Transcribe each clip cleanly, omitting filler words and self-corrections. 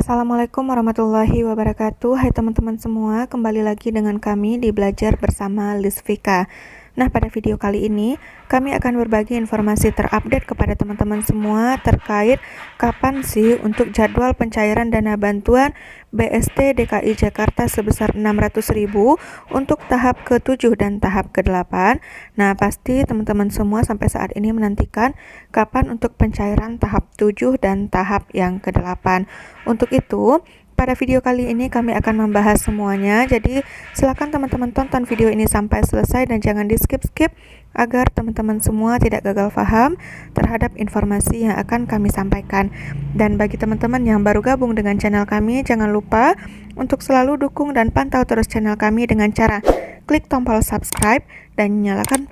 Assalamualaikum warahmatullahi wabarakatuh. Hai teman-teman semua, kembali lagi dengan kami di Belajar Bersama Lisvika. Nah, pada video kali ini kami akan berbagi informasi terupdate kepada teman-teman semua terkait kapan sih untuk jadwal pencairan dana bantuan BST DKI Jakarta sebesar 600.000 untuk tahap ke-7 dan tahap ke-8. Nah, pasti teman-teman semua sampai saat ini menantikan kapan untuk pencairan tahap 7 dan tahap yang ke-8. Untuk itu, pada video kali ini kami akan membahas semuanya, jadi silakan teman-teman tonton video ini sampai selesai dan jangan di skip-skip agar teman-teman semua tidak gagal paham terhadap informasi yang akan kami sampaikan. Dan bagi teman-teman yang baru gabung dengan channel kami, jangan lupa untuk selalu dukung dan pantau terus channel kami dengan cara klik tombol subscribe dan nyalakan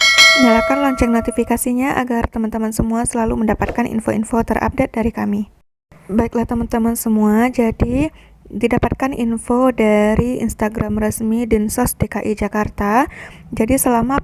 lonceng notifikasinya agar teman-teman semua selalu mendapatkan info-info terupdate dari kami. Baiklah teman-teman semua, jadi didapatkan info dari Instagram resmi Dinsos DKI Jakarta. Jadi selama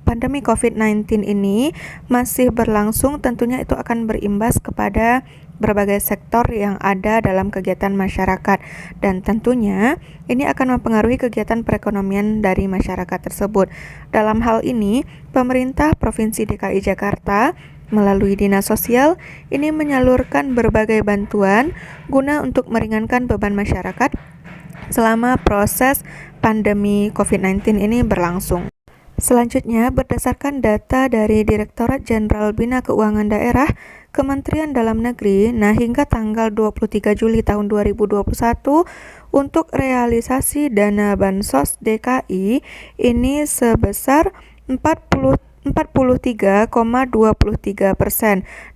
pandemi COVID-19 ini masih berlangsung, tentunya itu akan berimbas kepada berbagai sektor yang ada dalam kegiatan masyarakat, dan tentunya ini akan mempengaruhi kegiatan perekonomian dari masyarakat tersebut. Dalam hal ini, pemerintah Provinsi DKI Jakarta melalui Dinas Sosial ini menyalurkan berbagai bantuan guna untuk meringankan beban masyarakat selama proses pandemi COVID-19 ini berlangsung. Selanjutnya, berdasarkan data dari Direktorat Jenderal Bina Keuangan Daerah Kementerian Dalam Negeri, nah hingga tanggal 23 Juli tahun 2021 untuk realisasi dana Bansos DKI ini sebesar 43,23%.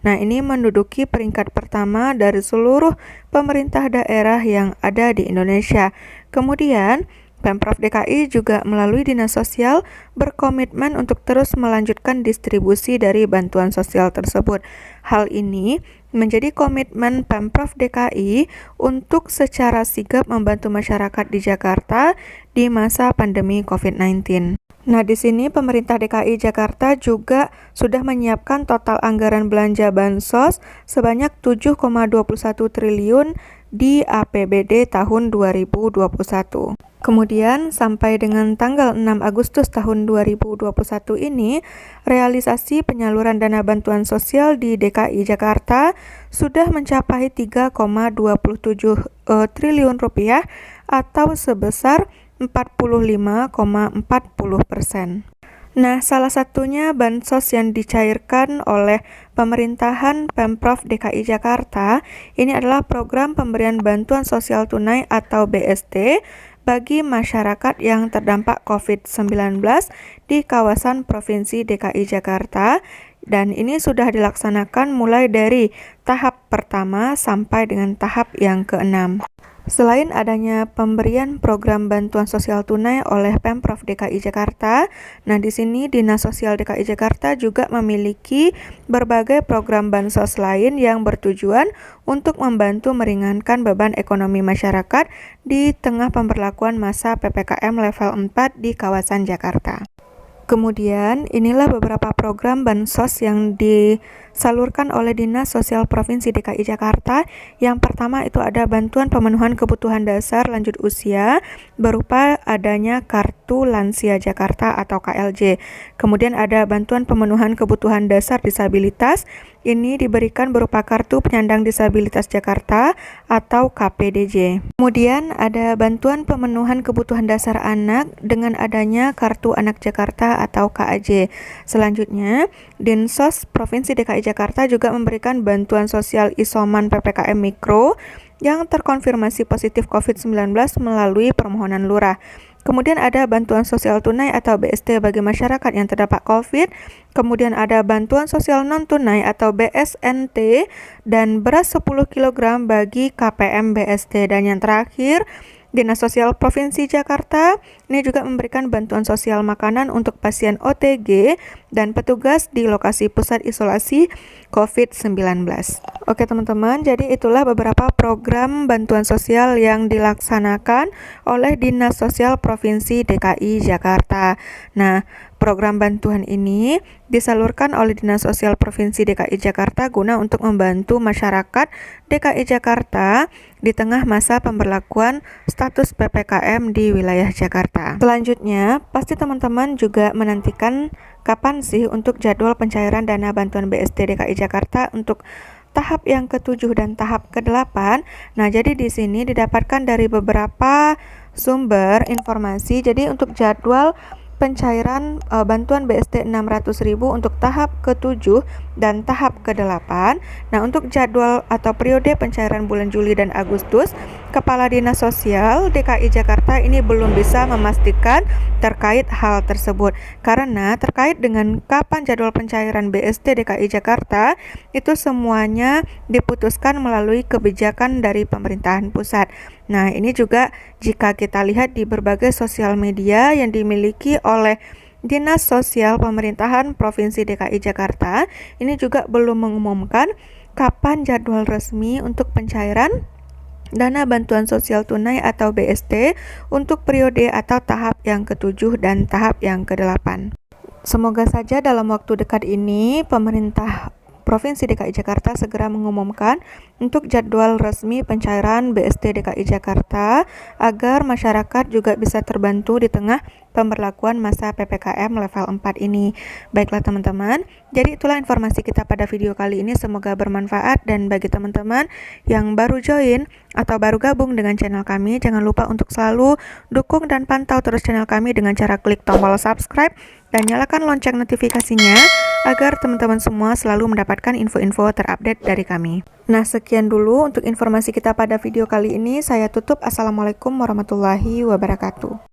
Nah, ini menduduki peringkat pertama dari seluruh pemerintah daerah yang ada di Indonesia. Kemudian, Pemprov DKI juga melalui Dinas Sosial berkomitmen untuk terus melanjutkan distribusi dari bantuan sosial tersebut. Hal ini menjadi komitmen Pemprov DKI untuk secara sigap membantu masyarakat di Jakarta di masa pandemi COVID-19. Nah, di sini pemerintah DKI Jakarta juga sudah menyiapkan total anggaran belanja bansos sebanyak 7,21 triliun di APBD tahun 2021. Kemudian sampai dengan tanggal 6 Agustus tahun 2021 ini, realisasi penyaluran dana bantuan sosial di DKI Jakarta sudah mencapai 3,27 triliun rupiah atau sebesar 45,40%. Nah, salah satunya bansos yang dicairkan oleh pemerintahan Pemprov DKI Jakarta ini adalah program pemberian bantuan sosial tunai atau BST bagi masyarakat yang terdampak COVID-19 di kawasan Provinsi DKI Jakarta, dan ini sudah dilaksanakan mulai dari tahap pertama sampai dengan tahap yang ke-6. Selain adanya pemberian program bantuan sosial tunai oleh Pemprov DKI Jakarta, nah di sini Dinas Sosial DKI Jakarta juga memiliki berbagai program bansos lain yang bertujuan untuk membantu meringankan beban ekonomi masyarakat di tengah pemberlakuan masa PPKM level 4 di kawasan Jakarta. Kemudian, inilah beberapa program bansos yang disalurkan oleh Dinas Sosial Provinsi DKI Jakarta. Yang pertama itu ada bantuan pemenuhan kebutuhan dasar lanjut usia berupa adanya Kartu Lansia Jakarta atau KLJ. Kemudian ada bantuan pemenuhan kebutuhan dasar disabilitas. Ini diberikan berupa Kartu Penyandang Disabilitas Jakarta atau KPDJ. Kemudian ada bantuan pemenuhan kebutuhan dasar anak dengan adanya Kartu Anak Jakarta atau KAJ. Selanjutnya, Dinsos Provinsi DKI Jakarta juga memberikan bantuan sosial isoman PPKM Mikro yang terkonfirmasi positif COVID-19 melalui permohonan lurah. Kemudian ada bantuan sosial tunai atau BST bagi masyarakat yang terdampak COVID. Kemudian ada bantuan sosial non-tunai atau BSNT dan beras 10 kg bagi KPM BST. Dan yang terakhir, Dinas Sosial Provinsi Jakarta ini juga memberikan bantuan sosial makanan untuk pasien OTG dan petugas di lokasi pusat isolasi COVID-19. Oke teman-teman, jadi itulah beberapa program bantuan sosial yang dilaksanakan oleh Dinas Sosial Provinsi DKI Jakarta. Nah, program bantuan ini disalurkan oleh Dinas Sosial Provinsi DKI Jakarta guna untuk membantu masyarakat DKI Jakarta di tengah masa pemberlakuan status PPKM di wilayah Jakarta. Selanjutnya, pasti teman-teman juga menantikan kapan sih untuk jadwal pencairan dana bantuan BST DKI Jakarta untuk tahap yang ke-7 dan tahap ke-8. Nah, jadi di sini didapatkan dari beberapa sumber informasi. Jadi untuk jadwal pencairan bantuan BST 600.000 untuk tahap ke-7 dan tahap ke-8. Nah, untuk jadwal atau periode pencairan bulan Juli dan Agustus, Kepala Dinas Sosial DKI Jakarta ini belum bisa memastikan terkait hal tersebut. Karena terkait dengan kapan jadwal pencairan BST DKI Jakarta, itu semuanya diputuskan melalui kebijakan dari pemerintahan pusat. Nah, ini juga jika kita lihat di berbagai sosial media yang dimiliki oleh Dinas Sosial Pemerintahan Provinsi DKI Jakarta, ini juga belum mengumumkan kapan jadwal resmi untuk pencairan dana bantuan sosial tunai atau BST untuk periode atau tahap yang ke-7 dan tahap yang ke-8. Semoga saja dalam waktu dekat ini pemerintah Provinsi DKI Jakarta segera mengumumkan untuk jadwal resmi pencairan BST DKI Jakarta agar masyarakat juga bisa terbantu di tengah pemberlakuan masa PPKM level 4 ini. Baiklah teman-teman, jadi itulah informasi kita pada video kali ini, semoga bermanfaat. Dan bagi teman-teman yang baru join atau baru gabung dengan channel kami, jangan lupa untuk selalu dukung dan pantau terus channel kami dengan cara klik tombol subscribe dan nyalakan lonceng notifikasinya agar teman-teman semua selalu mendapatkan info-info terupdate dari kami. Nah, sekian dulu untuk informasi kita pada video kali ini. Saya tutup. Assalamualaikum warahmatullahi wabarakatuh.